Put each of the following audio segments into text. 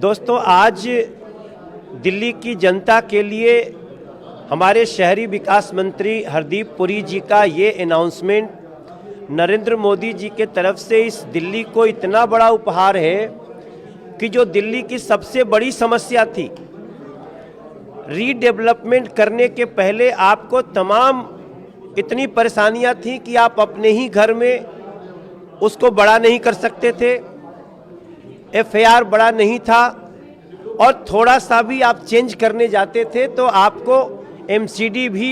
दोस्तों, आज दिल्ली की जनता के लिए हमारे शहरी विकास मंत्री हरदीप पुरी जी का ये अनाउंसमेंट नरेंद्र मोदी जी के तरफ से इस दिल्ली को इतना बड़ा उपहार है कि जो दिल्ली की सबसे बड़ी समस्या थी, रीडेवलपमेंट करने के पहले आपको तमाम इतनी परेशानियां थी कि आप अपने ही घर में उसको बड़ा नहीं कर सकते थे, एफआईआर बड़ा नहीं था और थोड़ा सा भी आप चेंज करने जाते थे तो आपको एमसीडी भी,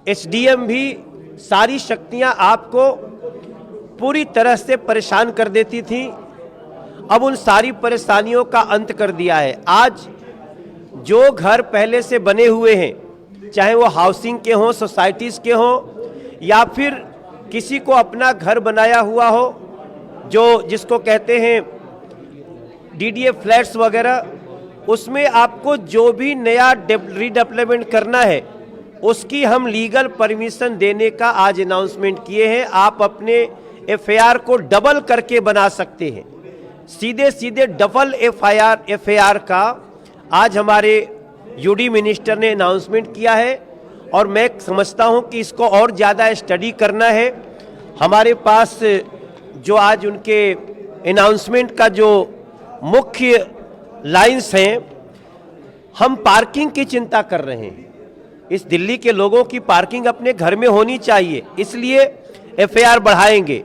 एसडीएम भी, सारी शक्तियां आपको पूरी तरह से परेशान कर देती थी। अब उन सारी परेशानियों का अंत कर दिया है। आज जो घर पहले से बने हुए हैं, चाहे वो हाउसिंग के हों, सोसाइटीज़ के हों, या फिर किसी को अपना घर बनाया हुआ हो, जो जिसको कहते हैं डीडीए फ्लैट्स वगैरह, उसमें आपको जो भी नया रीडेवलपमेंट करना है उसकी हम लीगल परमिशन देने का आज अनाउंसमेंट किए हैं। आप अपने एफआईआर को डबल करके बना सकते हैं, सीधे सीधे डबल एफआईआर का आज हमारे यूडी मिनिस्टर ने अनाउंसमेंट किया है और मैं समझता हूं कि इसको और ज़्यादा स्टडी करना है। हमारे पास जो आज उनके अनाउंसमेंट का जो मुख्य लाइंस हैं, हम पार्किंग की चिंता कर रहे हैं। इस दिल्ली के लोगों की पार्किंग अपने घर में होनी चाहिए, इसलिए एफआईआर बढ़ाएंगे।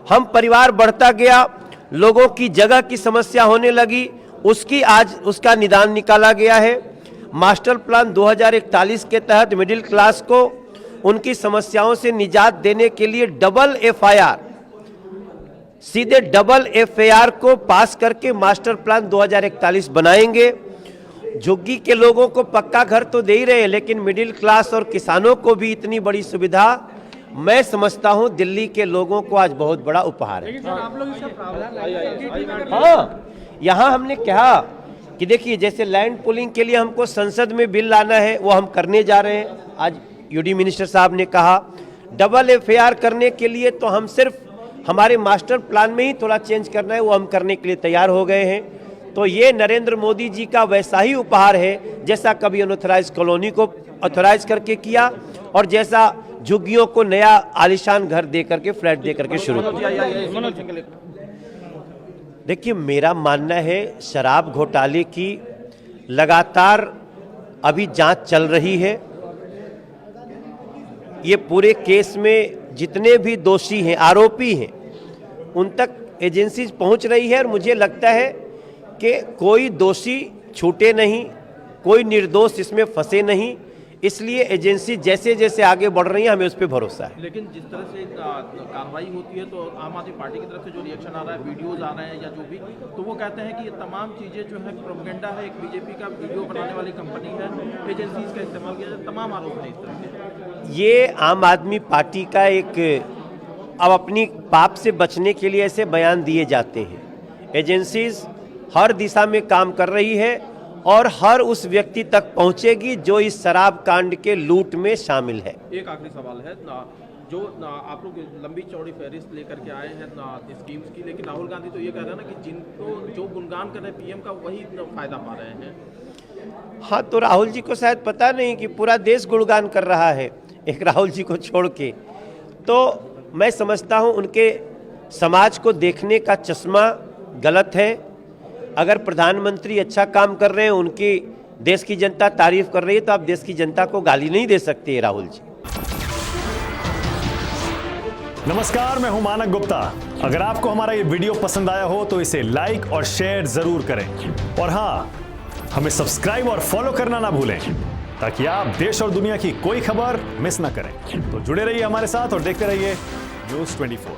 हम परिवार बढ़ता गया, लोगों की जगह की समस्या होने लगी, उसका निदान निकाला गया है। मास्टर प्लान 2041 के तहत मिडिल क्लास को उनकी समस्याओं से निजात देने के लिए डबल एफआईआर, सीधे डबल एफआईआर को पास करके मास्टर प्लान 2041 बनाएंगे। झुग्गी के लोगों को पक्का घर तो दे ही रहे हैं, लेकिन मिडिल क्लास और किसानों को भी इतनी बड़ी सुविधा मैं समझता हूं दिल्ली के लोगों को आज बहुत बड़ा उपहार है। हाँ, यहाँ हमने कहा कि देखिए, जैसे लैंड पुलिंग के लिए हमको संसद में बिल लाना है, वो हम करने जा रहे हैं। आज यूडी मिनिस्टर साहब ने कहा डबल एफआईआर करने के लिए तो हम सिर्फ हमारे मास्टर प्लान में ही थोड़ा चेंज करना है, वो हम करने के लिए तैयार हो गए हैं। तो ये नरेंद्र मोदी जी का वैसा ही उपहार है जैसा कभी अनऑथराइज कॉलोनी को ऑथराइज करके किया और जैसा झुग्गियों को नया आलीशान घर दे करके, फ्लैट दे करके शुरू किया। देखिए, मेरा मानना है शराब घोटाले की लगातार अभी जांच चल रही है। ये पूरे केस में जितने भी दोषी हैं, आरोपी हैं, उन तक एजेंसी पहुंच रही है और मुझे लगता है कि कोई दोषी छूटे नहीं, कोई निर्दोष इसमें फंसे नहीं। इसलिए एजेंसी जैसे जैसे आगे बढ़ रही है, हमें उस पर भरोसा है। लेकिन जिस तरह से कार्रवाई होती है तो आम आदमी पार्टी की तरफ से जो रिएक्शन आ रहा है, वीडियोज आ रहे हैं या जो भी, तो वो कहते हैं कि ये तमाम चीज़ें जो है प्रोपेगेंडा है, एक बीजेपी का वीडियो बनाने वाली कंपनी है, एजेंसीज का इस्तेमाल किया जाए, तमाम आरोप हैं इस तरह के। ये आम आदमी पार्टी का एक, अब अपनी पाप से बचने के लिए ऐसे बयान दिए जाते हैं। एजेंसीज हर दिशा में काम कर रही है और हर उस व्यक्ति तक पहुंचेगी जो इस शराब कांड के लूट में शामिल है। एक आखिरी सवाल है, जो आप लोग लंबी चौड़ी फहरिस्त लेकर के आए हैं स्कीम्स की, लेकिन राहुल गांधी तो ये कह रहे हैं ना कि जिनको जो गुणगान कर रहे हैं पीएम का, वही फायदा पा रहे हैं। हाँ, तो राहुल जी को शायद पता नहीं कि पूरा देश गुणगान कर रहा है, एक राहुल जी को छोड़ के। तो मैं समझता हूँ उनके समाज को देखने का चश्मा गलत है। अगर प्रधानमंत्री अच्छा काम कर रहे हैं, उनकी देश की जनता तारीफ कर रही है, तो आप देश की जनता को गाली नहीं दे सकते राहुल जी। नमस्कार, मैं हूं मानक गुप्ता। अगर आपको हमारा ये वीडियो पसंद आया हो तो इसे लाइक और शेयर जरूर करें और हाँ, हमें सब्सक्राइब और फॉलो करना ना भूलें ताकि आप देश और दुनिया की कोई खबर मिस ना करें। तो जुड़े रहिए हमारे साथ और देखते रहिए न्यूज़ 24।